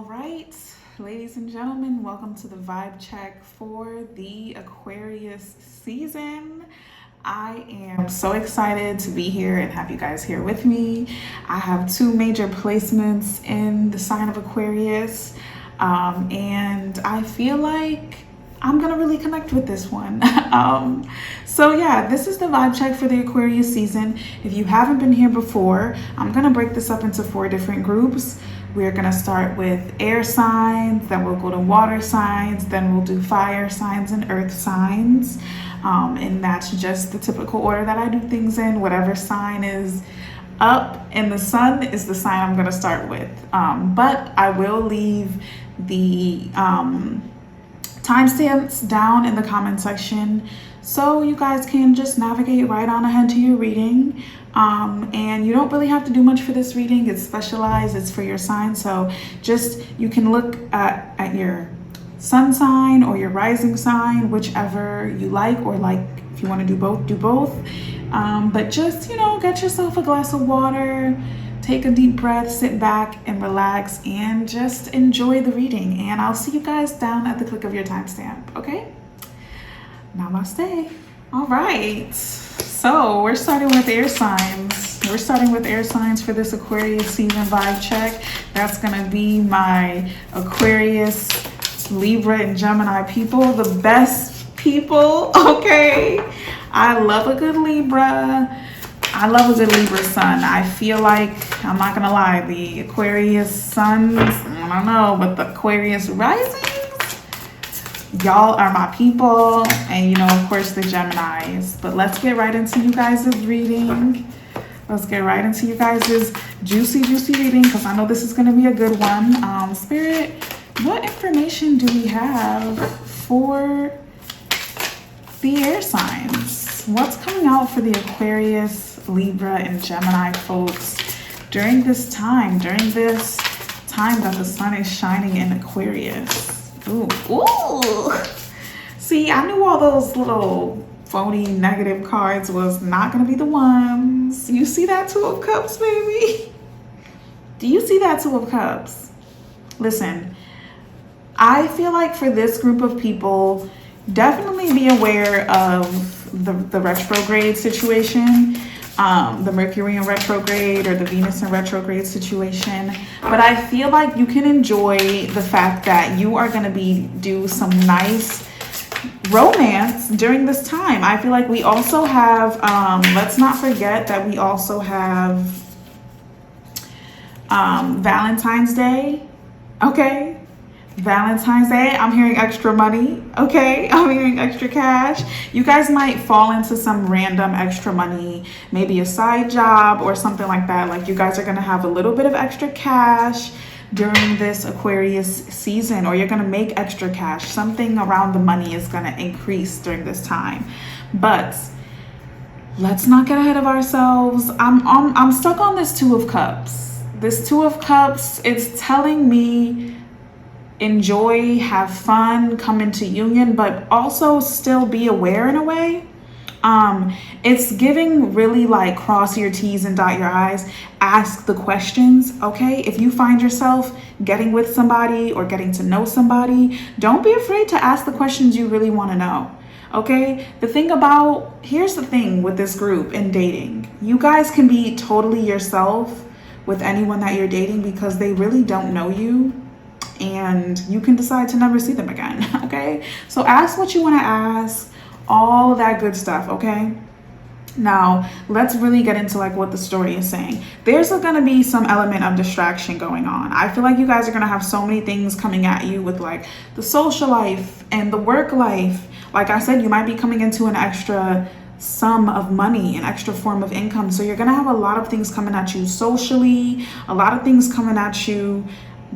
All right, ladies and gentlemen, welcome to the vibe check for the Aquarius season. I am so excited to be here and have you guys here with me. I have two major placements in the sign of Aquarius, and I feel like I'm gonna really connect with this one. So yeah, this is the vibe check for the Aquarius season. If you haven't been here before, I'm gonna break this up into 4 different groups. We're gonna start with air signs, then we'll go to water signs, then we'll do fire signs and earth signs. And that's just the typical order that I do things in. Whatever sign is up in the sun is the sign I'm gonna start with. But I will leave the timestamps down in the comment section so you guys can just navigate right on ahead to your reading. And you don't really have to do much for this reading. It's specialized, it's for your sign. So just, you can look at your sun sign or your rising sign, whichever you like, or like if you want to do both, do both. But just, get yourself a glass of water, take a deep breath, sit back and relax and just enjoy the reading. And I'll see you guys down at the click of your timestamp, okay? Namaste. All right. So we're starting with air signs. We're starting with air signs for this Aquarius season vibe check. That's going to be my Aquarius, Libra, and Gemini people, the best people, okay? I love a good Libra. I love a good Libra sun. I feel like, I'm not going to lie, the Aquarius suns, I don't know, but the Aquarius risings, y'all are my people, and of course the Geminis. But let's get right into you guys' reading. Let's get right into you guys' juicy reading, because I know this is going to be a good one. Spirit, what information do we have for the air signs? What's coming out for the Aquarius, Libra, and Gemini folks during this time that the sun is shining in Aquarius? Ooh. See, I knew all those little phony negative cards was not going to be the ones. You see that 2 of Cups, baby? Do you see that 2 of Cups? Listen, I feel like for this group of people, definitely be aware of the retrograde situation. The Mercury in retrograde or the Venus in retrograde situation. But I feel like you can enjoy the fact that you are going to do some nice romance during this time. I feel like we also have, let's not forget that we also have Valentine's Day. Okay. Valentine's Day, I'm hearing extra money, okay? I'm hearing extra cash. You guys might fall into some random extra money, maybe a side job or something like that. Like you guys are gonna have a little bit of extra cash during this Aquarius season, or you're gonna make extra cash. Something around the money is gonna increase during this time. But let's not get ahead of ourselves. I'm stuck on this 2 of Cups. This 2 of Cups, it's telling me enjoy, have fun, come into union, but also still be aware in a way. It's giving really like cross your T's and dot your I's, ask the questions, okay? If you find yourself getting with somebody or getting to know somebody, don't be afraid to ask the questions you really want to know, okay? Here's the thing with this group in dating. You guys can be totally yourself with anyone that you're dating because they really don't know you. And you can decide to never see them again, okay? So ask what you want to ask, all of that good stuff, okay? Now, let's really get into like what the story is saying. There's going to be some element of distraction going on. I feel like you guys are going to have so many things coming at you with like the social life and the work life. Like I said, you might be coming into an extra sum of money, an extra form of income. So you're going to have a lot of things coming at you socially, a lot of things coming at you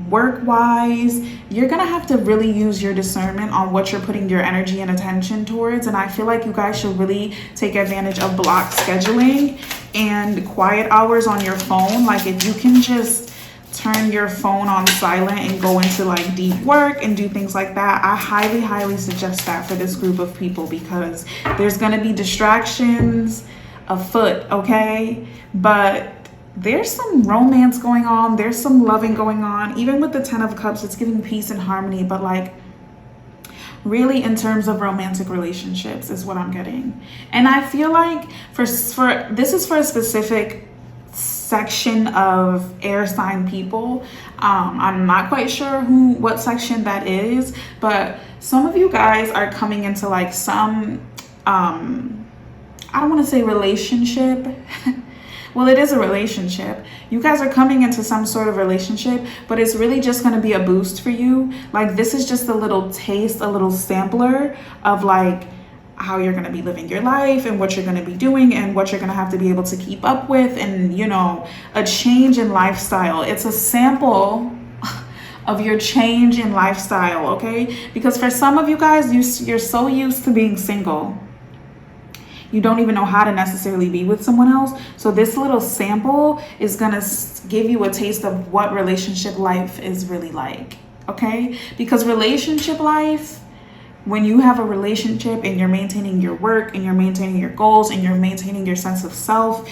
work-wise. You're gonna have to really use your discernment on what you're putting your energy and attention towards. And I feel like you guys should really take advantage of block scheduling and quiet hours on your phone. Like if you can just turn your phone on silent and go into like deep work and do things like that, I highly suggest that for this group of people, because there's gonna be distractions afoot, okay? But there's some romance going on. There's some loving going on. Even with the 10 of Cups, it's giving peace and harmony, but like really in terms of romantic relationships is what I'm getting. And I feel like for this is for a specific section of air sign people. I'm not quite sure what section that is, but some of you guys are coming into like some I don't want to say relationship. Well, it is a relationship. You guys are coming into some sort of relationship, but it's really just going to be a boost for you. Like this is just a little taste, a little sampler of like how you're going to be living your life and what you're going to be doing and what you're going to have to be able to keep up with, and you know, a change in lifestyle. It's a sample of your change in lifestyle, okay? Because for some of you guys, you're so used to being single, you don't even know how to necessarily be with someone else. So this little sample is gonna give you a taste of what relationship life is really like, okay? Because relationship life, when you have a relationship and you're maintaining your work and you're maintaining your goals and you're maintaining your sense of self,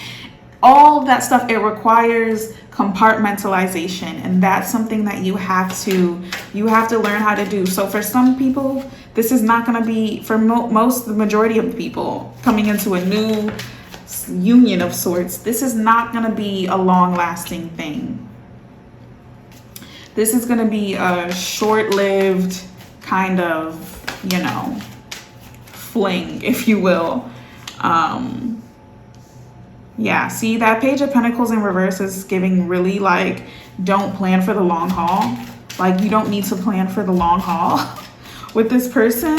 all of that stuff, it requires compartmentalization, and that's something that you have to learn how to do. So for some people, this is not going to be, for the majority of the people coming into a new union of sorts, this is not going to be a long-lasting thing. This is going to be a short-lived kind of, you know, fling, if you will. Yeah, see, that Page of Pentacles in reverse is giving really like, don't plan for the long haul. Like you don't need to plan for the long haul with this person.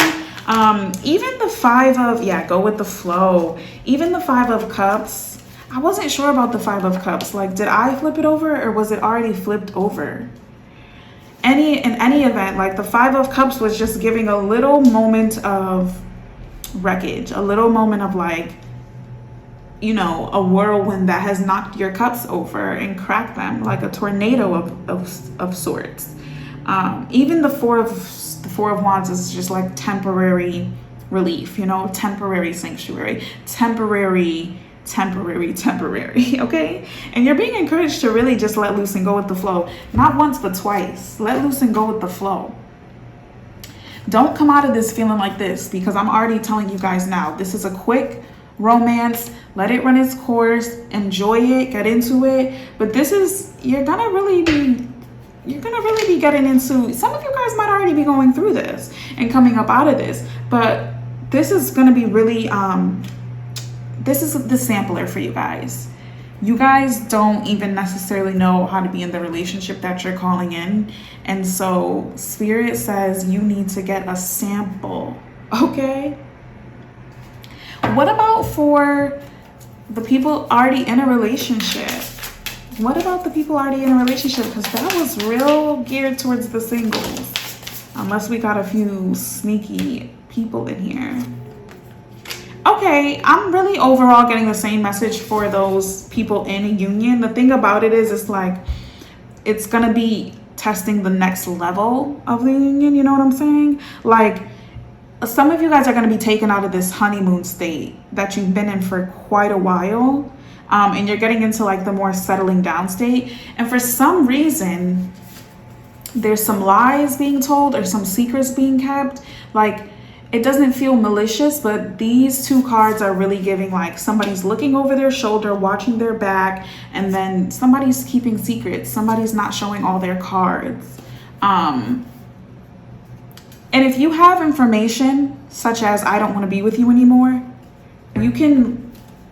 Even the go with the flow. Even the 5 of Cups, I wasn't sure about the 5 of Cups. Like, did I flip it over or was it already flipped over? In any event, like the 5 of Cups was just giving a little moment of wreckage, a little moment of like, you know, a whirlwind that has knocked your cups over and cracked them, like a tornado of sorts. Even the four of Wands is just like temporary relief, you know, temporary sanctuary, temporary, okay? And you're being encouraged to really just let loose and go with the flow. Not once, but twice. Let loose and go with the flow. Don't come out of this feeling like this, because I'm already telling you guys now, this is a quick romance. Let it run its course. Enjoy it. Get into it. But this is, you're gonna really be getting into, some of you guys might already be going through this and coming up out of this, but this is gonna be really, this is the sampler for you guys. You guys don't even necessarily know how to be in the relationship that you're calling in. And so Spirit says you need to get a sample, okay? What about for the people already in a relationship? What about the people already in a relationship? Because that was real geared towards the singles. Unless we got a few sneaky people in here. Okay, I'm really overall getting the same message for those people in a union. The thing about it is, it's like, it's going to be testing the next level of the union. You know what I'm saying? Like, some of you guys are going to be taken out of this honeymoon state that you've been in for quite a while. And you're getting into like the more settling down state. And for some reason, there's some lies being told or some secrets being kept. Like, it doesn't feel malicious, but these 2 cards are really giving like somebody's looking over their shoulder, watching their back, and then somebody's keeping secrets. Somebody's not showing all their cards. And if you have information such as I don't want to be with you anymore, you can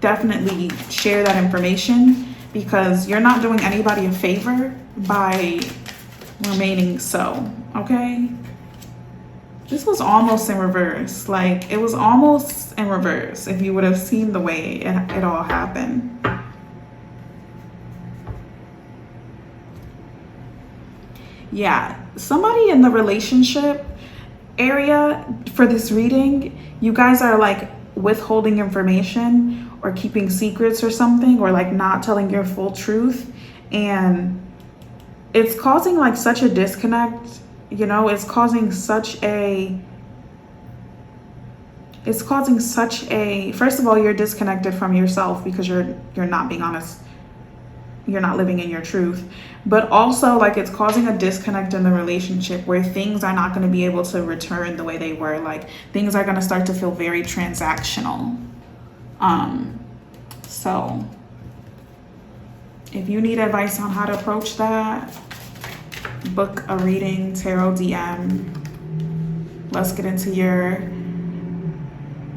definitely share that information, because you're not doing anybody a favor by remaining so, okay? This was almost in reverse. Like, it was almost in reverse if you would have seen the way it all happened. Yeah, somebody in the relationship area for this reading, you guys are like withholding information or keeping secrets or something, or like not telling your full truth, and it's causing like such a disconnect, you know. It's causing such a first of all, you're disconnected from yourself because you're not being honest you're not living in your truth, but also like it's causing a disconnect in the relationship where things are not going to be able to return the way they were. Like things are going to start to feel very transactional. So if you need advice on how to approach that, book a reading, tarot DM. Let's get into your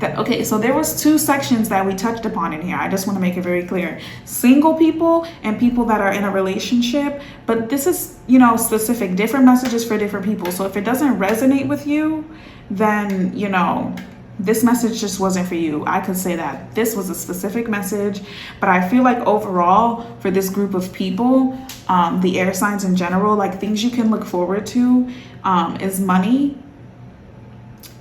okay, so there was 2 sections that we touched upon in here. I just want to make it very clear. Single people and people that are in a relationship, but this is, you know, specific, different messages for different people. So if it doesn't resonate with you, then, you know, this message just wasn't for you. I could say that this was a specific message, but I feel like overall for this group of people, the air signs in general, like things you can look forward to is money.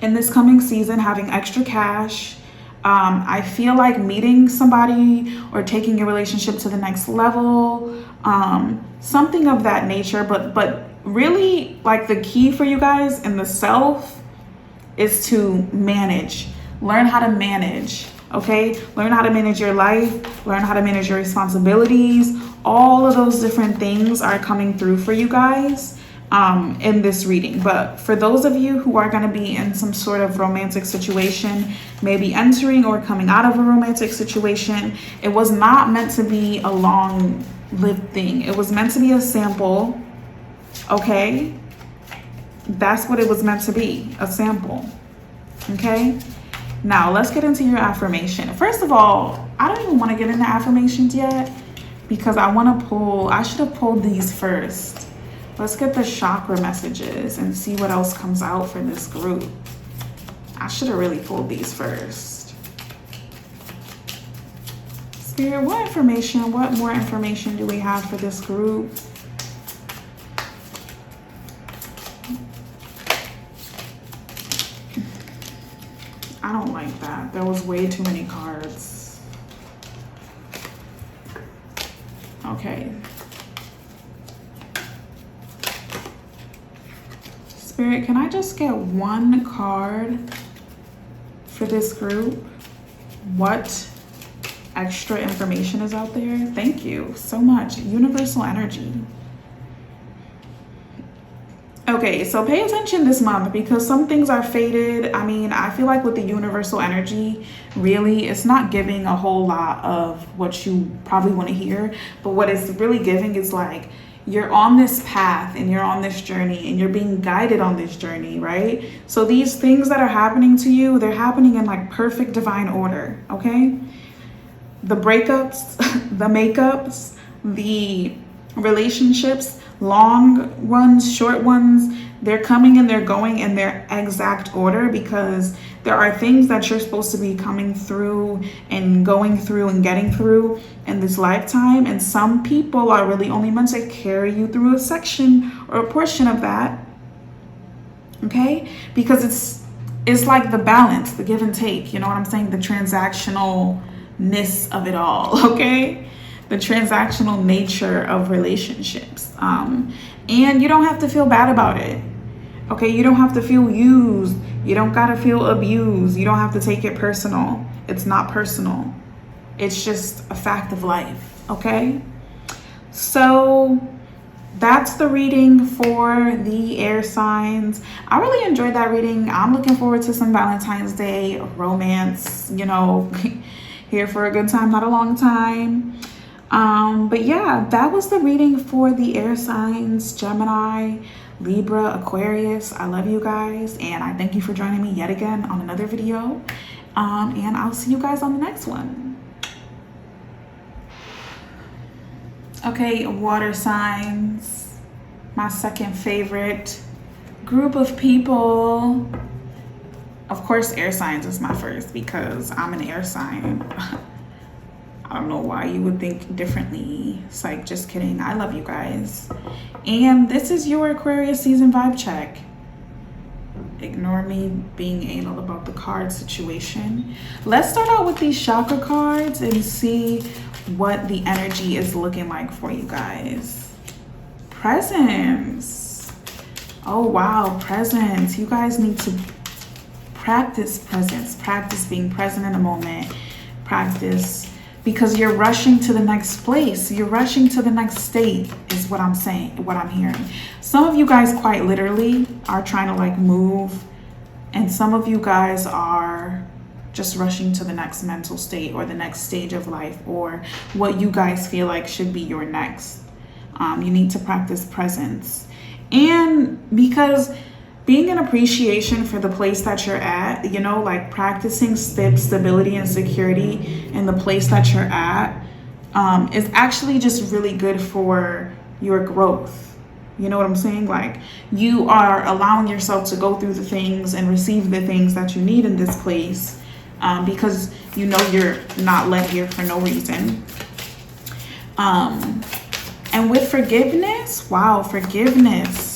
In this coming season, having extra cash. I feel like meeting somebody or taking your relationship to the next level, something of that nature. But really, like the key for you guys in the self is to manage. Learn how to manage, okay? Learn how to manage your life, learn how to manage your responsibilities. All of those different things are coming through for you guys in this reading. But for those of you who are going to be in some sort of romantic situation, maybe entering or coming out of a romantic situation, it was not meant to be a long-lived thing. It was meant to be a sample, okay? That's what it was meant to be, a sample, okay? Now, let's get into your affirmation. First of all, I don't even want to get into affirmations yet because I should have pulled these first. Let's get the chakra messages and see what else comes out for this group. I should have really pulled these first. Spirit, what more information do we have for this group? I don't like that. There was way too many cards. Okay. Spirit, can I just get one card for this group? What extra information is out there? Thank you so much. Universal energy. Okay, so pay attention this month because some things are faded. I mean, I feel like with the universal energy, really, it's not giving a whole lot of what you probably want to hear. But what it's really giving is like, you're on this path and you're on this journey and you're being guided on this journey, right? So these things that are happening to you, they're happening in like perfect divine order, okay? The breakups, the makeups, the relationships, long ones, short ones, they're coming and they're going in their exact order because there are things that you're supposed to be coming through and going through and getting through in this lifetime. And some people are really only meant to carry you through a section or a portion of that, okay? Because it's like the balance, the give and take, you know what I'm saying? The transactionalness of it all, okay? The transactional nature of relationships. And you don't have to feel bad about it. Okay, you don't have to feel used. You don't gotta feel abused. You don't have to take it personal. It's not personal. It's just a fact of life, okay? So that's the reading for the air signs. I really enjoyed that reading. I'm looking forward to some Valentine's Day romance, you know, here for a good time, not a long time. But yeah, that was the reading for the air signs, Gemini, Libra, Aquarius. I love you guys, and I thank you for joining me yet again on another video. And I'll see you guys on the next one. Okay, water signs, my second favorite group of people. Of course, air signs is my first because I'm an air sign. I don't know why you would think differently. It's like, just kidding. I love you guys. And this is your Aquarius season vibe check. Ignore me being anal about the card situation. Let's start out with these chakra cards and see what the energy is looking like for you guys. Presence. Oh, wow. Presence. You guys need to practice presence. Practice being present in the moment. Practice because you're rushing to the next place. You're rushing to the next state is what I'm saying, what I'm hearing. Some of you guys quite literally are trying to like move, and some of you guys are just rushing to the next mental state or the next stage of life, or what you guys feel like should be your next. You need to practice presence. And because being in appreciation for the place that you're at, you know, like practicing stability and security in the place that you're at is actually just really good for your growth. You know what I'm saying? Like, you are allowing yourself to go through the things and receive the things that you need in this place because you know you're not led here for no reason. And with forgiveness, wow, forgiveness.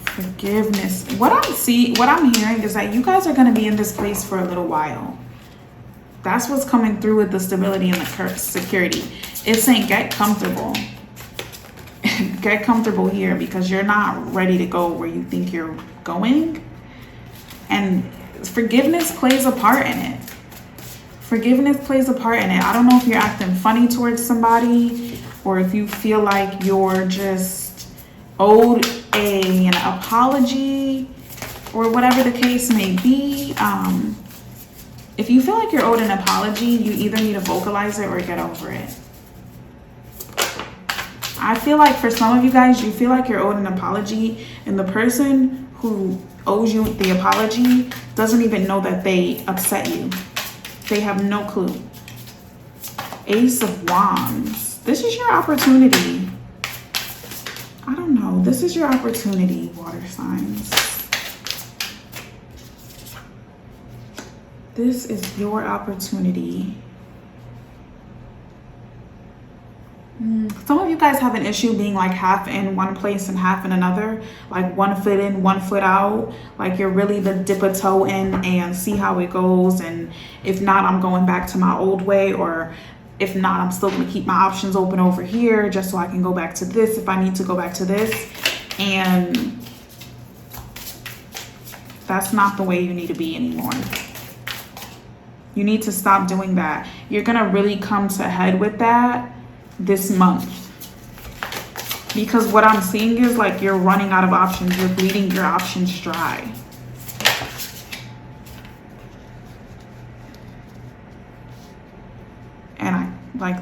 Forgiveness. What I'm hearing is that you guys are going to be in this place for a little while. That's what's coming through with the stability and the security. It's saying get comfortable. Get comfortable here because you're not ready to go where you think you're going. And forgiveness plays a part in it. Forgiveness plays a part in it. I don't know if you're acting funny towards somebody, or if you feel like you're just owed an apology, or whatever the case may be. If you feel like you're owed an apology, you either need to vocalize it or get over it. I feel like for some of you guys, you feel like you're owed an apology, and the person who owes you the apology doesn't even know that they upset you. They have no clue. Ace of Wands. This is your opportunity. I don't know. This is your opportunity, water signs. This is your opportunity. Some of you guys have an issue being like half in one place and half in another, like 1 foot in, 1 foot out. Like you're really the dip a toe in and see how it goes. And if not, I'm going back to my old way, or if not, I'm still going to keep my options open over here just so I can go back to this if I need to go back to this. And that's not the way you need to be anymore. You need to stop doing that. You're going to really come to head with that this month. Because what I'm seeing is like you're running out of options. You're bleeding your options dry. And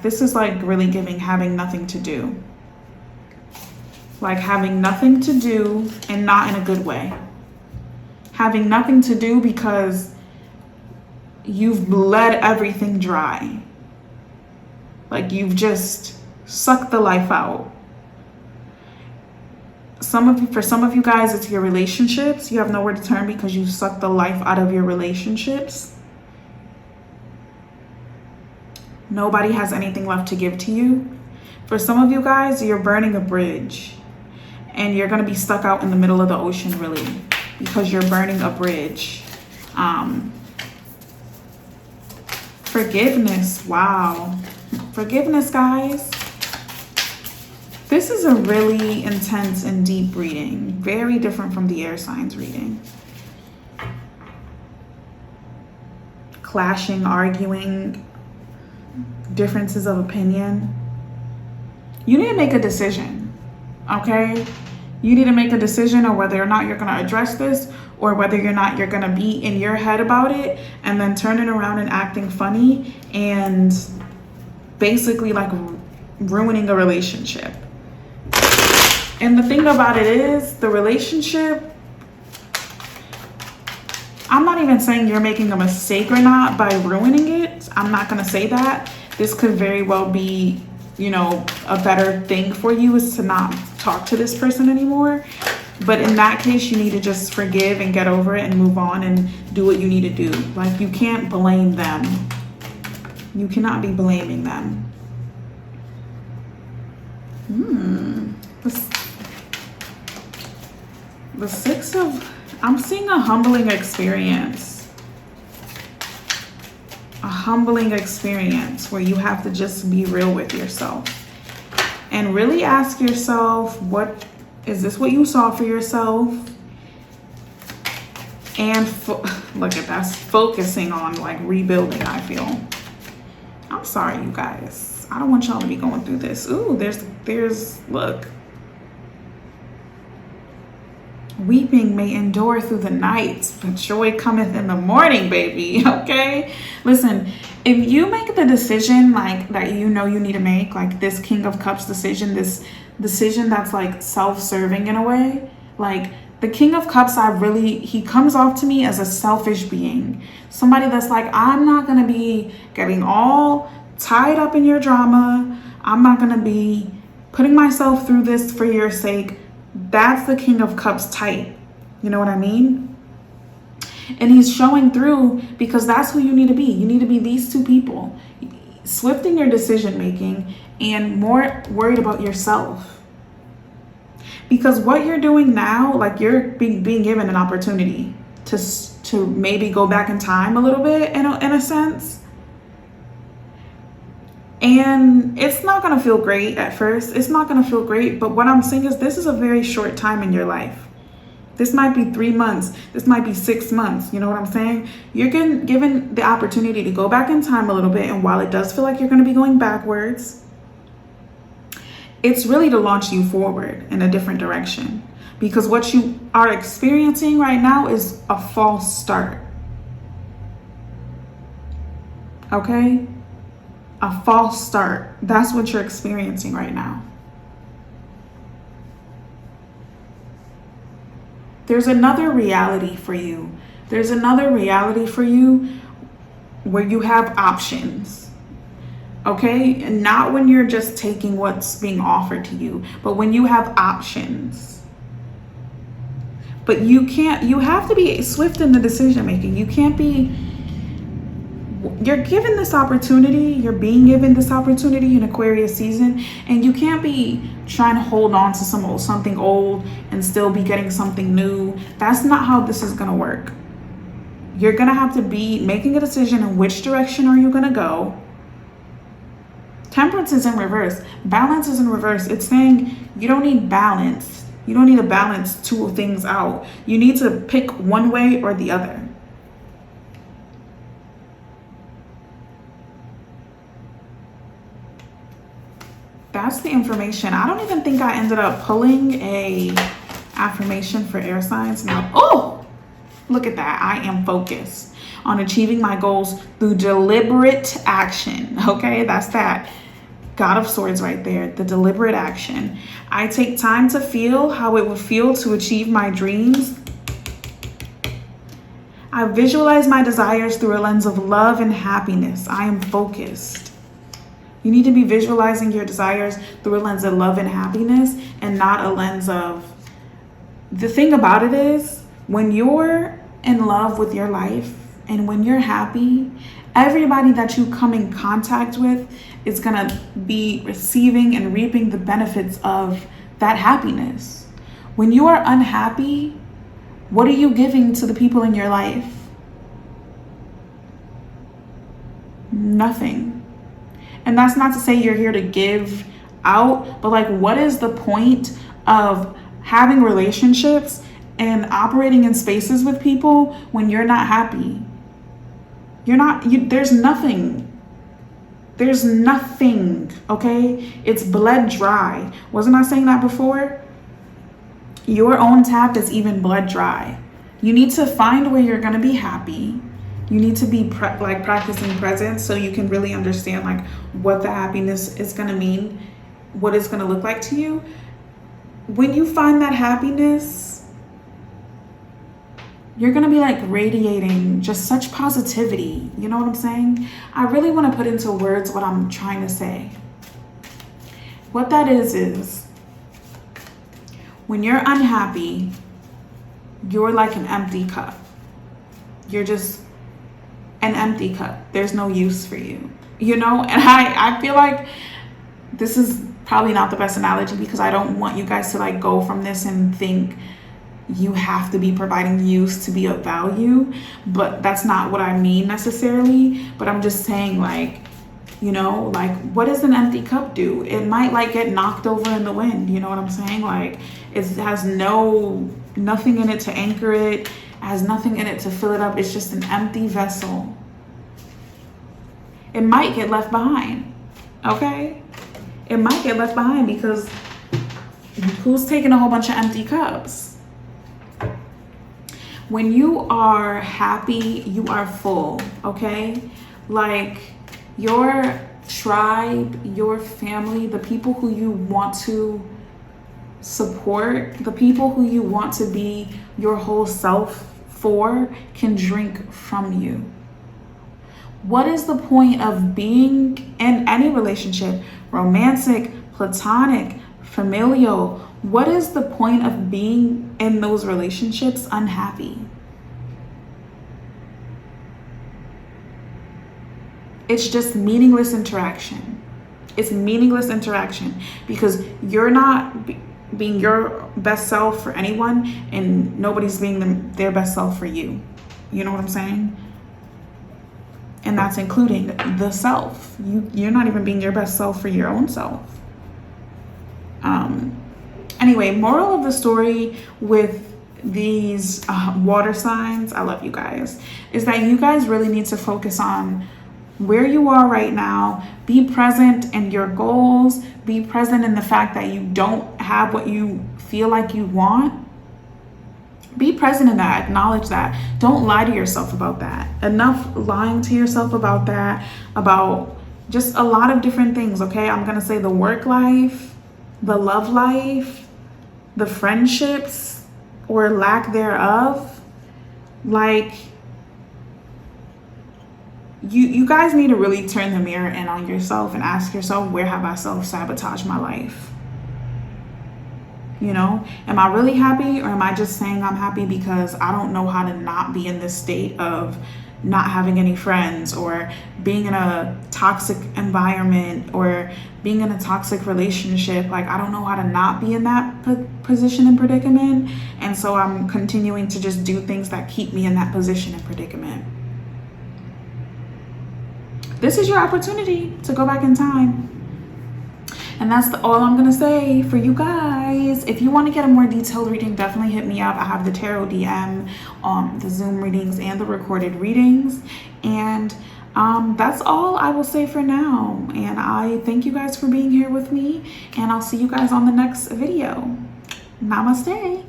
this is like really giving having nothing to do. Like having nothing to do, and not in a good way. Having nothing to do because you've bled everything dry. Like you've just sucked the life out. For some of you guys, it's your relationships. You have nowhere to turn because you sucked the life out of your relationships. Nobody has anything left to give to you. For some of you guys, you're burning a bridge. And you're going to be stuck out in the middle of the ocean, really. Because you're burning a bridge. Forgiveness. Wow. Forgiveness, guys. This is a really intense and deep reading. Very different from the air signs reading. Clashing, arguing, differences of opinion. You need to make a decision, okay? You need to make a decision on whether or not you're going to address this, or whether or not you're going to be in your head about it and then turning around and acting funny and basically like ruining a relationship. And the thing about it is, the relationship, I'm not even saying you're making a mistake or not by ruining it. I'm not going to say that. This could very well be, you know, a better thing for you is to not talk to this person anymore. But in that case, you need to just forgive and get over it and move on and do what you need to do. Like, you can't blame them. You cannot be blaming them. The Six of... I'm seeing a humbling experience. A humbling experience where you have to just be real with yourself. And really ask yourself, what is this what you saw for yourself? And look at that, focusing on like rebuilding, I feel. I'm sorry, you guys. I don't want y'all to be going through this. Ooh, there's, look. Weeping may endure through the night, but joy cometh in the morning, baby, okay? Listen, if you make the decision like that you know you need to make, like this King of Cups decision, this decision that's like self-serving in a way, like the King of Cups, he comes off to me as a selfish being. Somebody that's like, I'm not gonna be getting all tied up in your drama. I'm not gonna be putting myself through this for your sake. That's the King of Cups type. You know what I mean? And he's showing through because that's who you need to be. You need to be these two people. Swift in your decision making and more worried about yourself. Because what you're doing now, like you're being given an opportunity to maybe go back in time a little bit in a sense. And it's not going to feel great at first. It's not going to feel great. But what I'm saying is this is a very short time in your life. This might be 3 months. This might be 6 months. You know what I'm saying? You're given the opportunity to go back in time a little bit. And while it does feel like you're going to be going backwards, it's really to launch you forward in a different direction. Because what you are experiencing right now is a false start. Okay? A false start. That's what you're experiencing right now. There's another reality for you. There's another reality for you where you have options. Okay? And not when you're just taking what's being offered to you, but when you have options. But you have to be swift in the decision making. You can't be, you're given this opportunity, you're being given this opportunity in Aquarius season, and you can't be trying to hold on to something old and still be getting something new. That's not how this is going to work. You're going to have to be making a decision in which direction are you going to go. Temperance is in reverse. Balance is in reverse. It's saying you don't need balance. You don't need to balance two things out. You need to pick one way or the other. That's the information. I don't even think I ended up pulling a affirmation for air signs. Now, oh, look at that. I am focused on achieving my goals through deliberate action. Okay, that's that. God of Swords right there, the deliberate action. I take time to feel how it would feel to achieve my dreams. I visualize my desires through a lens of love and happiness. I am focused. You need to be visualizing your desires through a lens of love and happiness and not a lens of... The thing about it is, when you're in love with your life and when you're happy, everybody that you come in contact with is going to be receiving and reaping the benefits of that happiness. When you are unhappy, what are you giving to the people in your life? Nothing. And that's not to say you're here to give out, but like, what is the point of having relationships and operating in spaces with people when you're not happy? There's nothing. There's nothing, okay? It's bled dry. Wasn't I saying that before? Your own tap is even bled dry. You need to find where you're gonna be happy. You need to be practicing presence so you can really understand like what the happiness is gonna mean, what it's gonna look like to you. When you find that happiness, you're gonna be like radiating just such positivity. You know what I'm saying? I really wanna put into words what I'm trying to say. What that is when you're unhappy, you're like an empty cup. You're just an empty cup. There's no use for you, you know? And I feel like this is probably not the best analogy because I don't want you guys to like go from this and think you have to be providing use to be of value, but that's not what I mean necessarily. But I'm just saying, like, you know, like, what does an empty cup do? It might like get knocked over in the wind. You know what I'm saying? Like, it has nothing in it to anchor it. It has nothing in it to fill it up. It's just an empty vessel. It might get left behind, okay? It might get left behind because who's taking a whole bunch of empty cups? When you are happy, you are full, okay? Like your tribe, your family, the people who you want to support, the people who you want to be your whole self for can drink from you. What is the point of being in any relationship, romantic, platonic, familial? What is the point of being in those relationships unhappy? It's just meaningless interaction. It's meaningless interaction because you're not being your best self for anyone and nobody's being their best self for you. You know what I'm saying? And that's including the self. You're not even being your best self for your own self. Anyway, moral of the story with these water signs, I love you guys, is that you guys really need to focus on where you are right now. Be present in your goals. Be present in the fact that you don't have what you feel like you want. Be present in that. Acknowledge that. Don't lie to yourself about that. Enough lying to yourself about that, about just a lot of different things, okay? I'm going to say the work life, the love life, the friendships or lack thereof. Like, you guys need to really turn the mirror in on yourself and ask yourself, where have I self-sabotaged my life? You know, am I really happy, or am I just saying I'm happy because I don't know how to not be in this state of not having any friends, or being in a toxic environment, or being in a toxic relationship? Like, I don't know how to not be in that position and predicament. And so I'm continuing to just do things that keep me in that position and predicament. This is your opportunity to go back in time. And that's all I'm going to say for you guys. If you want to get a more detailed reading, definitely hit me up. I have the tarot DM, the Zoom readings, and the recorded readings. And that's all I will say for now. And I thank you guys for being here with me. And I'll see you guys on the next video. Namaste.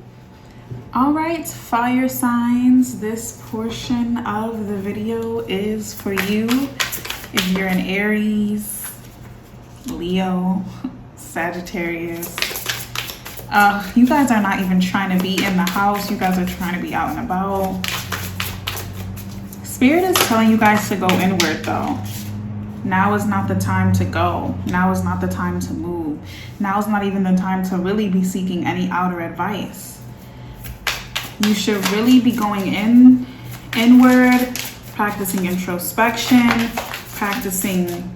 All right, fire signs. This portion of the video is for you. If you're an Aries, Leo, Sagittarius, you guys are not even trying to be in the house. You guys are trying to be out and about. Spirit is telling you guys to go inward though. Now is not the time to go. Now is not the time to move. Now is not even the time to really be seeking any outer advice. You should really be going inward, practicing introspection, practicing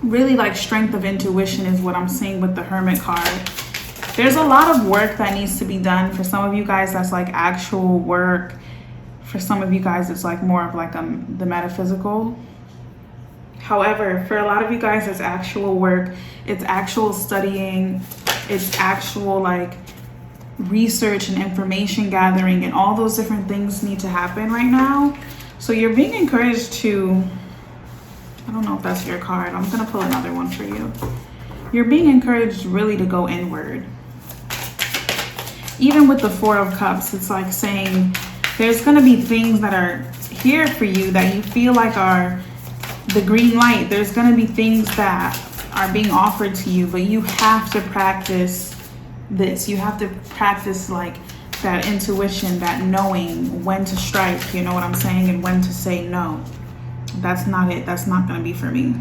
really like strength of intuition is what I'm seeing with the Hermit card. There's a lot of work that needs to be done. For some of you guys, that's like actual work. For some of you guys, it's like more of like the metaphysical. However, for a lot of you guys, it's actual work. It's actual studying. It's actual like research and information gathering, and all those different things need to happen right now. So you're being encouraged to, I don't know if that's your card. I'm gonna pull another one for you. You're being encouraged really to go inward. Even with the Four of Cups, it's like saying there's gonna be things that are here for you that you feel like are the green light. There's gonna be things that are being offered to you, but you have to practice this. You have to practice like that intuition, that knowing when to strike, you know what I'm saying, and when to say no. That's not it. That's not going to be for me.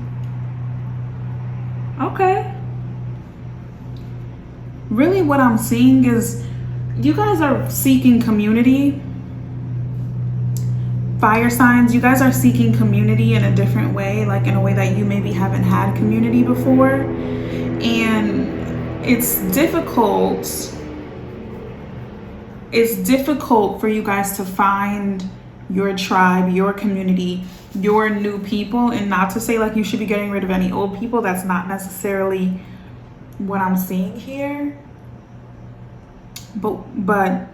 Okay. Really what I'm seeing is you guys are seeking community. Fire signs, you guys are seeking community in a different way, like in a way that you maybe haven't had community before. And it's difficult. It's difficult for you guys to find your tribe, your community, your new people. And not to say like you should be getting rid of any old people. That's not necessarily what I'm seeing here. But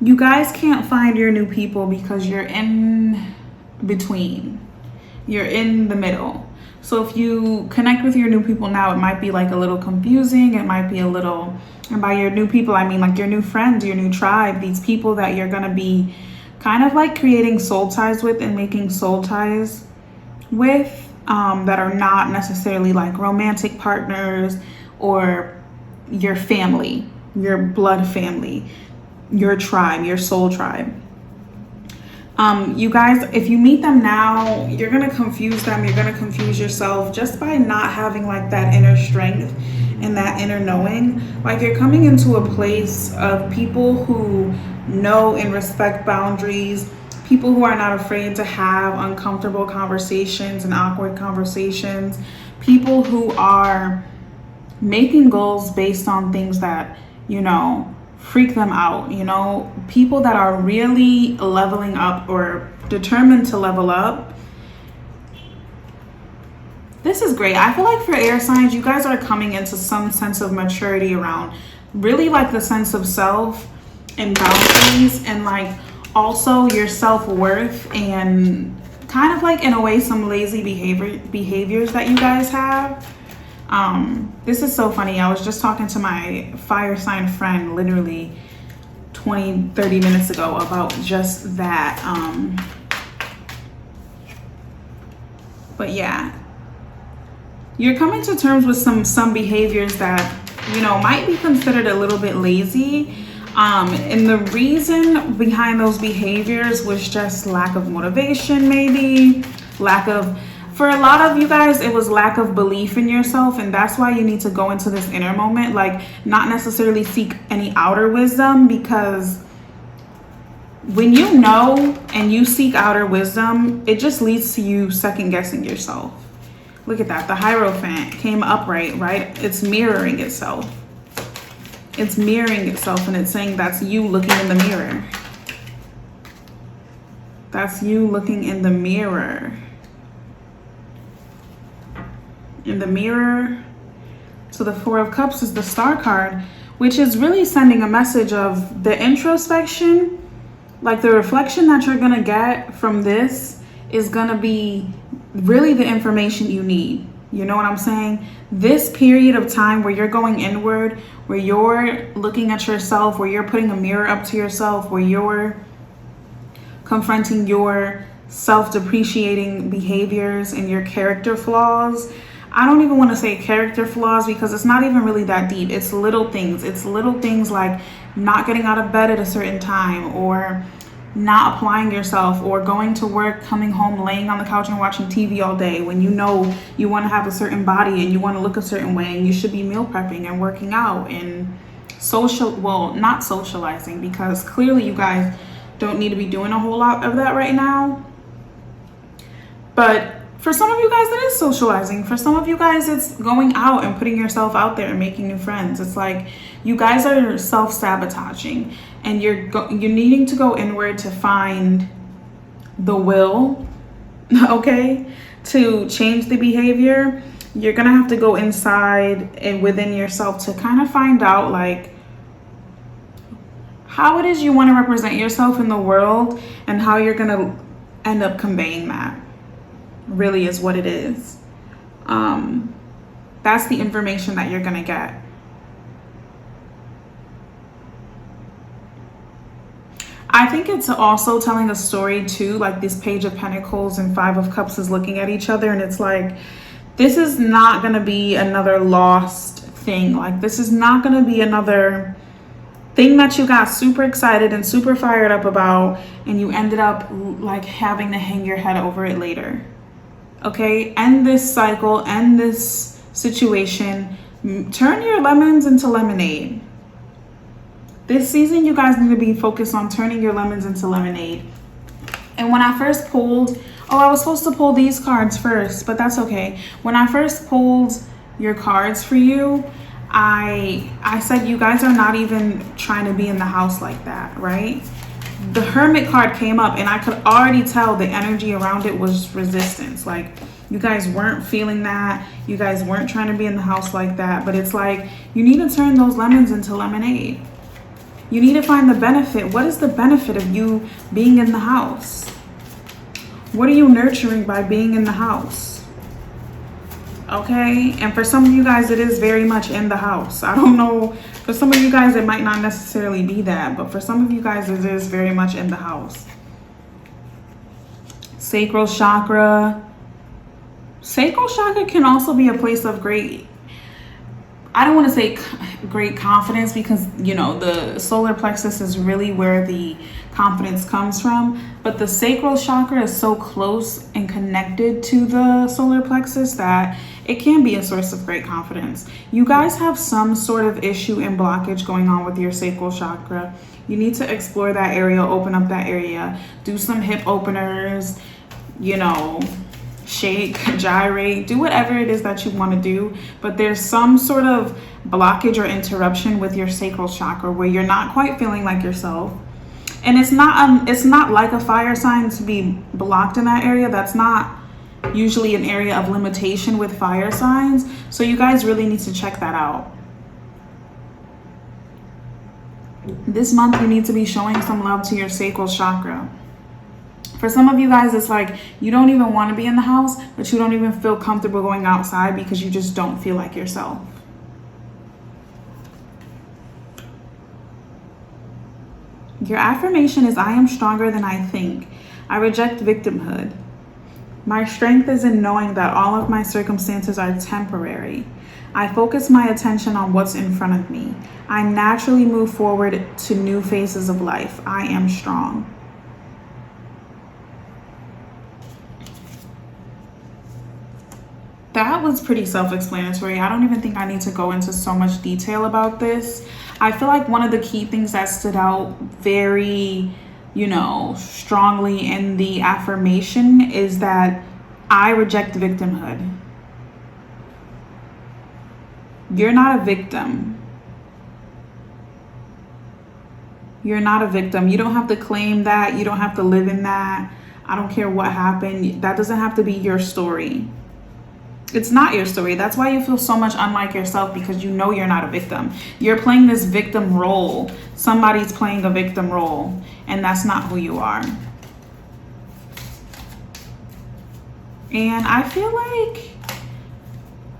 You guys can't find your new people because you're in between. You're in the middle. So if you connect with your new people now, it might be like a little confusing. It might be a little, and by your new people, I mean like your new friends, your new tribe, these people that you're going to be kind of like creating soul ties with and making soul ties with, that are not necessarily like romantic partners or your family, your blood family, your tribe, your soul tribe. You guys, if you meet them now, you're going to confuse them. You're going to confuse yourself just by not having like that inner strength and that inner knowing. Like you're coming into a place of people who know and respect boundaries, people who are not afraid to have uncomfortable conversations and awkward conversations, people who are making goals based on things that, you know, freak them out, you know, people that are really leveling up or determined to level up. This is great. I feel like for air signs, you guys are coming into some sense of maturity around really like the sense of self and boundaries, and like also your self-worth, and kind of like in a way some lazy behaviors that you guys have. This is so funny. I was just talking to my fire sign friend literally 20-30 minutes ago about just that. But yeah, you're coming to terms with some behaviors that, you know, might be considered a little bit lazy. And the reason behind those behaviors was just lack of motivation, maybe for a lot of you guys, it was lack of belief in yourself. And that's why you need to go into this inner moment, like not necessarily seek any outer wisdom, because when you know and you seek outer wisdom, it just leads to you second guessing yourself. Look at that. The Hierophant came upright, right? It's mirroring itself. It's mirroring itself, and it's saying that's you looking in the mirror. That's you looking in the mirror. In the mirror. So the Four of Cups is the Star card, which is really sending a message of the introspection, like the reflection that you're gonna get from this is gonna be really the information you need. You know what I'm saying? This period of time where you're going inward, where you're looking at yourself, where you're putting a mirror up to yourself, where you're confronting your self-depreciating behaviors and your character flaws. I don't even want to say character flaws because it's not even really that deep. It's little things. It's little things like not getting out of bed at a certain time, or not applying yourself, or going to work, coming home, laying on the couch and watching TV all day when you know you want to have a certain body and you want to look a certain way, and you should be meal prepping and working out and not socializing, because clearly you guys don't need to be doing a whole lot of that right now. But for some of you guys, it is socializing. For some of you guys, it's going out and putting yourself out there and making new friends. It's like you guys are self-sabotaging, and you're needing to go inward to find the will, okay, to change the behavior. You're gonna have to go inside and within yourself to kind of find out like how it is you want to represent yourself in the world, and how you're gonna end up conveying that. Really is what it is. That's the information that you're gonna get. I think it's also telling a story too, like this Page of Pentacles and Five of Cups is looking at each other, and it's like, this is not gonna be another lost thing. Like this is not gonna be another thing that you got super excited and super fired up about, and you ended up like having to hang your head over it later. Okay, end this cycle, end this situation, turn your lemons into lemonade. This season, you guys need to be focused on turning your lemons into lemonade. And when I first pulled, I was supposed to pull these cards first, but that's okay. When I first pulled your cards for you, I said you guys are not even trying to be in the house like that, right? The Hermit card came up, and I could already tell the energy around it was resistance. Like you guys weren't feeling that. You guys weren't trying to be in the house like that. But it's like you need to turn those lemons into lemonade. You need to find the benefit. What is the benefit of you being in the house? What are you nurturing by being in the house? Okay, and for some of you guys, it is very much in the house. I don't know, for some of you guys, it might not necessarily be that, but for some of you guys, it is very much in the house. Sacral chakra. Sacral chakra can also be a place of great, I don't want to say great confidence, because, you know, the solar plexus is really where the confidence comes from. But the sacral chakra is so close and connected to the solar plexus that it can be a source of great confidence. You guys have some sort of issue and blockage going on with your sacral chakra. You need to explore that area, open up that area, do some hip openers, you know, shake, gyrate, do whatever it is that you want to do. But there's some sort of blockage or interruption with your sacral chakra where you're not quite feeling like yourself. And it's not like a fire sign to be blocked in that area. That's not usually an area of limitation with fire signs. So you guys really need to check that out. This month you need to be showing some love to your sacral chakra. For some of you guys, it's like you don't even want to be in the house, but you don't even feel comfortable going outside because you just don't feel like yourself. Your affirmation is, I am stronger than I think. I reject victimhood. My strength is in knowing that all of my circumstances are temporary. I focus my attention on what's in front of me. I naturally move forward to new phases of life. I am strong. That was pretty self-explanatory. I don't even think I need to go into so much detail about this. I feel like one of the key things that stood out very, you know, strongly in the affirmation is that I reject victimhood. You're not a victim. You're not a victim. You don't have to claim that. You don't have to live in that. I don't care what happened. That doesn't have to be your story. It's not your story. That's why you feel so much unlike yourself, because you know you're not a victim. You're playing this victim role. Somebody's playing a victim role, and that's not who you are. And I feel like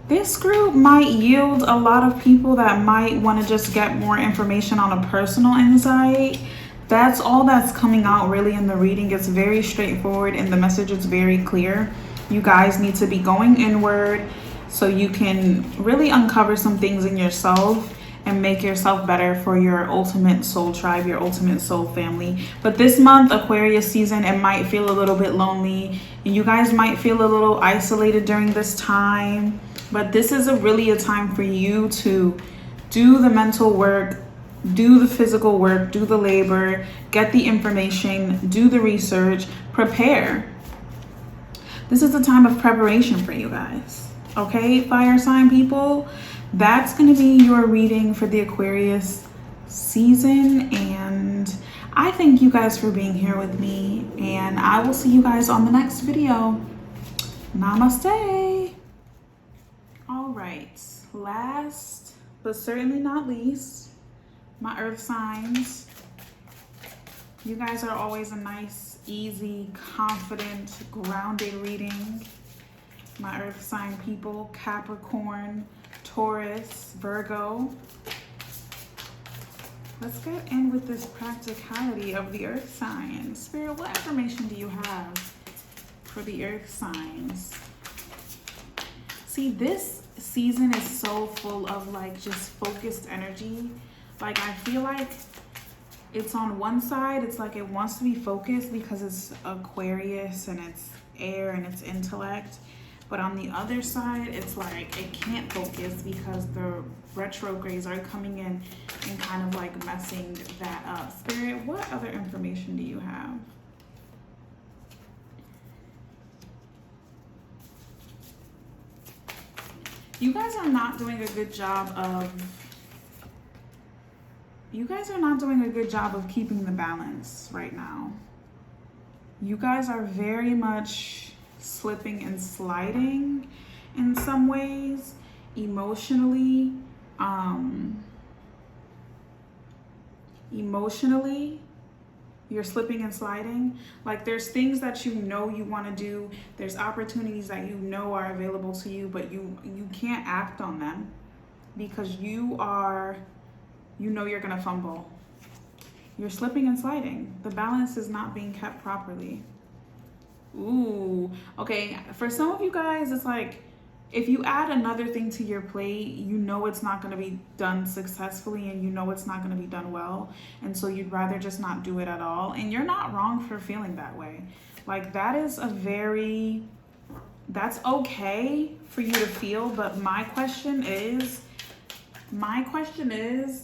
this group might yield a lot of people that might want to just get more information on a personal insight. That's all that's coming out really in the reading. It's very straightforward and the message is very clear. You guys need to be going inward so you can really uncover some things in yourself and make yourself better for your ultimate soul tribe, your ultimate soul family. But this month, Aquarius season, it might feel a little bit lonely and you guys might feel a little isolated during this time. But this is really a time for you to do the mental work, do the physical work, do the labor, get the information, do the research, prepare. This is a time of preparation for you guys. Okay, fire sign people? That's going to be your reading for the Aquarius season. And I thank you guys for being here with me. And I will see you guys on the next video. Namaste. All right. Last, but certainly not least, my earth signs. You guys are always a nice, easy, confident, grounded reading. My earth sign people, Capricorn, Taurus, Virgo. Let's get in with this practicality of the earth signs. Spirit, what information do you have for the earth signs? See, this season is so full of like just focused energy. Like I feel like it's on one side, it's like it wants to be focused because it's Aquarius and it's air and it's intellect. But on the other side, it's like it can't focus because the retrogrades are coming in and kind of like messing that up. Spirit, what other information do you have? You guys are not doing a good job of keeping the balance right now. You guys are very much slipping and sliding in some ways, emotionally. Emotionally, you're slipping and sliding. Like there's things that you know you want to do. There's opportunities that you know are available to you, but you can't act on them because you know you're gonna fumble. You're slipping and sliding. The balance is not being kept properly. Ooh, okay. For some of you guys, it's like if you add another thing to your plate, you know it's not going to be done successfully and you know it's not going to be done well. And so you'd rather just not do it at all. And you're not wrong for feeling that way. Like that's okay for you to feel. But my question is,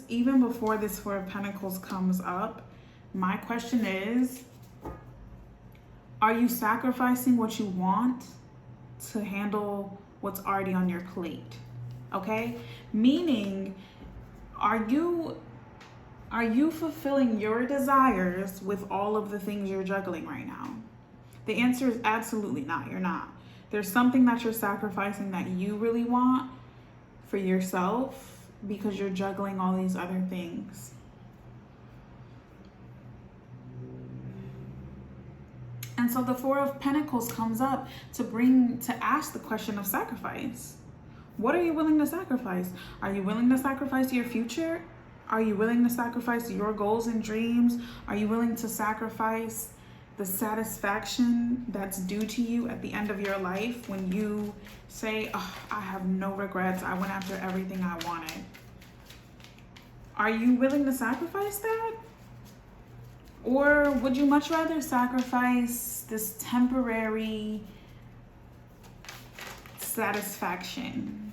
even before this Four of Pentacles comes up, my question is, are you sacrificing what you want to handle what's already on your plate? Okay? Meaning, are you fulfilling your desires with all of the things you're juggling right now? The answer is absolutely not. You're not. There's something that you're sacrificing that you really want for yourself because you're juggling all these other things. And so the Four of Pentacles comes up to ask the question of sacrifice. What are you willing to sacrifice? Are you willing to sacrifice your future? Are you willing to sacrifice your goals and dreams? Are you willing to sacrifice the satisfaction that's due to you at the end of your life when you say, oh, I have no regrets, I went after everything I wanted? Are you willing to sacrifice that? Or would you much rather sacrifice this temporary satisfaction?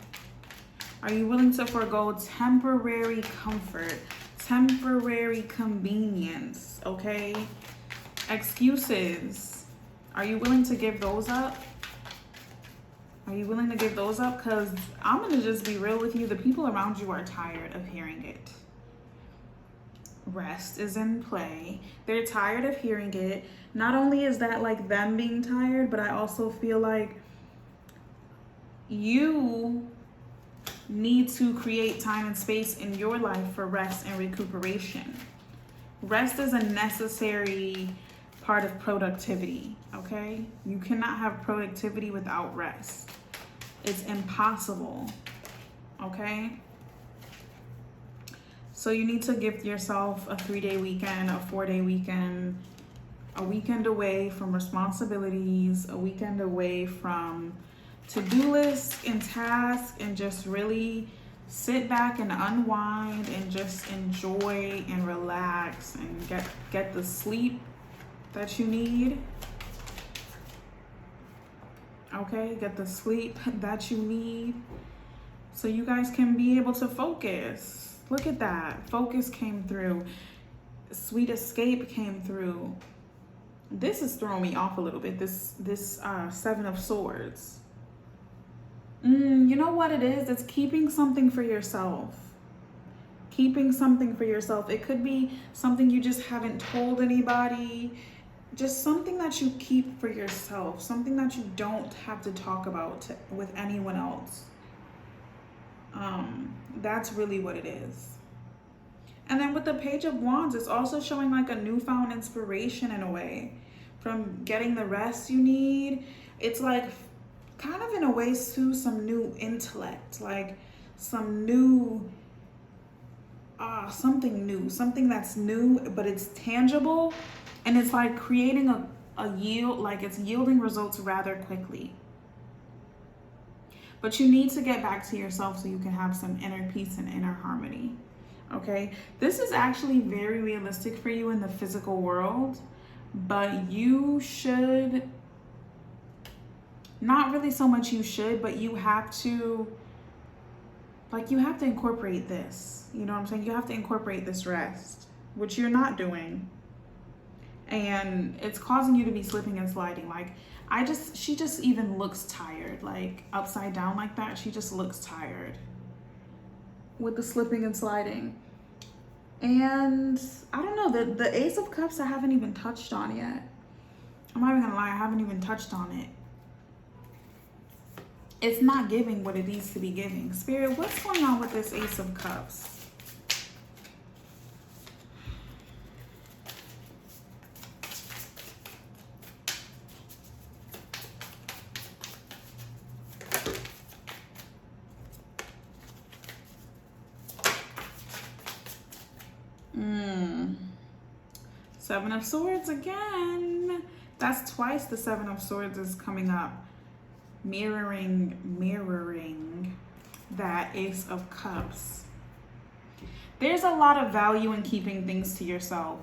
Are you willing to forego temporary comfort, temporary convenience, okay? Excuses. Are you willing to give those up? Are you willing to give those up? Because I'm going to just be real with you. The people around you are tired of hearing it. Rest is in play. They're tired of hearing it. Not only is that like them being tired, but I also feel like you need to create time and space in your life for rest and recuperation. Rest is a necessary part of productivity, okay? You cannot have productivity without rest. It's impossible, okay? So you need to give yourself a 3-day weekend, a 4-day weekend, a weekend away from responsibilities, a weekend away from to-do lists and tasks, and just really sit back and unwind and just enjoy and relax and get the sleep that you need. Okay, get the sleep that you need so you guys can be able to focus. Look at that. Focus came through. Sweet escape came through. This is throwing me off a little bit. This Seven of Swords. You know what it is? It's keeping something for yourself. Keeping something for yourself. It could be something you just haven't told anybody. Just something that you keep for yourself. Something that you don't have to talk about with anyone else. That's really what it is. And then with the Page of Wands, it's also showing like a newfound inspiration in a way from getting the rest you need. It's like kind of in a way too some new intellect, like some new something new, something that's new, but it's tangible, and it's like creating a yield, like it's yielding results rather quickly. But you need to get back to yourself so you can have some inner peace and inner harmony. Okay, this is actually very realistic for you in the physical world, but you should, not really so much you should, but you have to, like, you have to incorporate this. You know what I'm saying? You have to incorporate this rest, which you're not doing. And it's causing you to be slipping and sliding. Like, she just even looks tired, like upside down like that. She just looks tired with the slipping and sliding. And I don't know, the Ace of Cups I haven't even touched on yet. I'm not even gonna lie, I haven't even touched on it. It's not giving what it needs to be giving. Spirit, what's going on with this Ace of Cups? Seven of Swords again. That's twice the Seven of Swords is coming up. Mirroring that Ace of Cups. There's a lot of value in keeping things to yourself.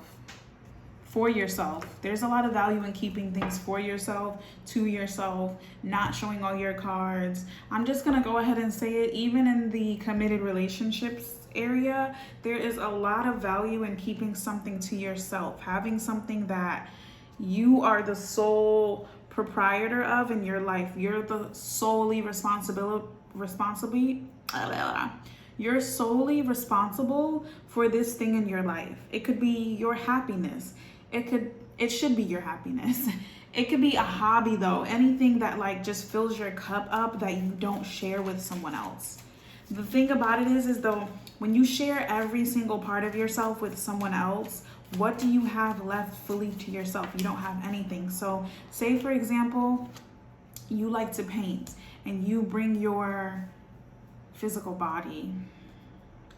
For yourself. There's a lot of value in keeping things for yourself, to yourself, not showing all your cards. I'm just gonna go ahead and say it, even in the committed relationships area, there is a lot of value in keeping something to yourself, having something that you are the sole proprietor of in your life. You're the solely You're solely responsible for this thing in your life. It could be your happiness. It should be your happiness. It could be a hobby though. Anything that like just fills your cup up that you don't share with someone else. The thing about it is though, when you share every single part of yourself with someone else, what do you have left fully to yourself? You don't have anything. So say for example, you like to paint and you bring your physical body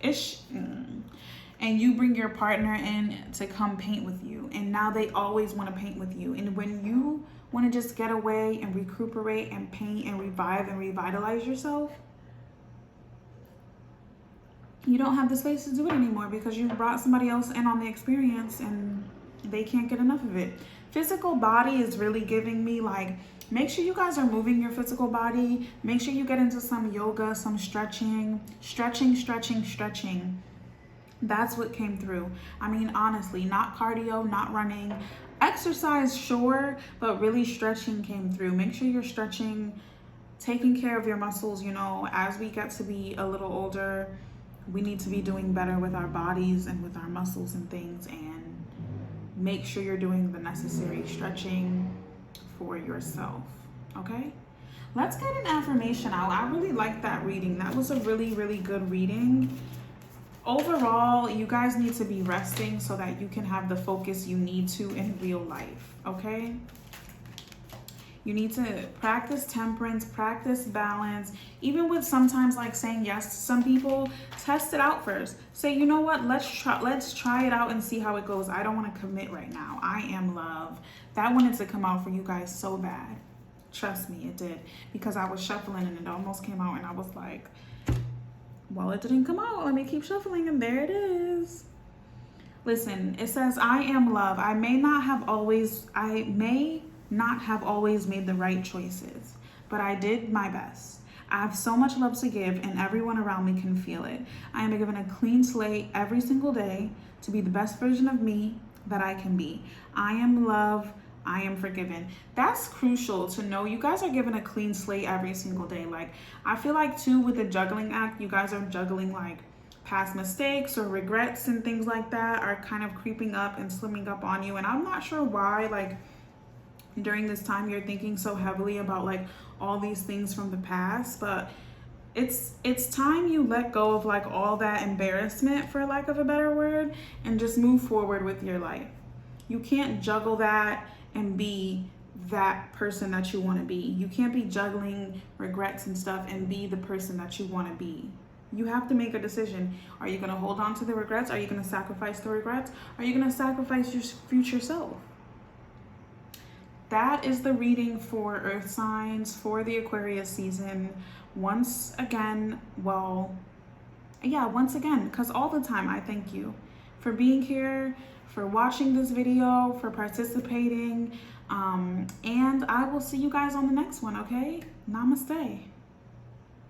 and you bring your partner in to come paint with you, and now they always want to paint with you. And when you want to just get away and recuperate and paint and revive and revitalize yourself, you don't have the space to do it anymore because you brought somebody else in on the experience and they can't get enough of it. Physical body is really giving me like, make sure you guys are moving your physical body. Make sure you get into some yoga, some stretching. That's what came through. I mean, honestly, not cardio, not running. Exercise, sure, but really stretching came through. Make sure you're stretching, taking care of your muscles. You know, as we get to be a little older, we need to be doing better with our bodies and with our muscles and things, and make sure you're doing the necessary stretching for yourself, okay? Let's get an affirmation out. I really like that reading. That was a really, really good reading. Overall, you guys need to be resting so that you can have the focus you need to in real life, okay? You need to practice temperance, practice balance. Even with sometimes like saying yes to some people, test it out first. Say, you know what, let's try it out and see how it goes. I don't want to commit right now. I am love. That wanted to come out for you guys so bad. Trust me, it did. Because I was shuffling and it almost came out and I was like, well, it didn't come out. Let me keep shuffling and there it is. Listen, it says, I am love. I may not have always made the right choices, but I did my best. I have so much love to give and everyone around me can feel it. I am given a clean slate every single day to be the best version of me that I can be. I am love. I am forgiven. That's crucial to know. You guys are given a clean slate every single day. Like, I feel like too with the juggling act, you guys are juggling like past mistakes or regrets and things like that are kind of creeping up and slimming up on you. And I'm not sure why, like, during this time you're thinking so heavily about like all these things from the past, but it's time you let go of like all that embarrassment, for lack of a better word, and just move forward with your life. You can't juggle that and be that person that you want to be. You can't be juggling regrets and stuff and be the person that you want to be. You have to make a decision. Are you going to hold on to the regrets? Are you going to sacrifice the regrets? Are you going to sacrifice your future self? That is the reading for Earth signs for the Aquarius season. Once again, because all the time, I thank you for being here, for watching this video, for participating, and I will see you guys on the next one, okay? Namaste.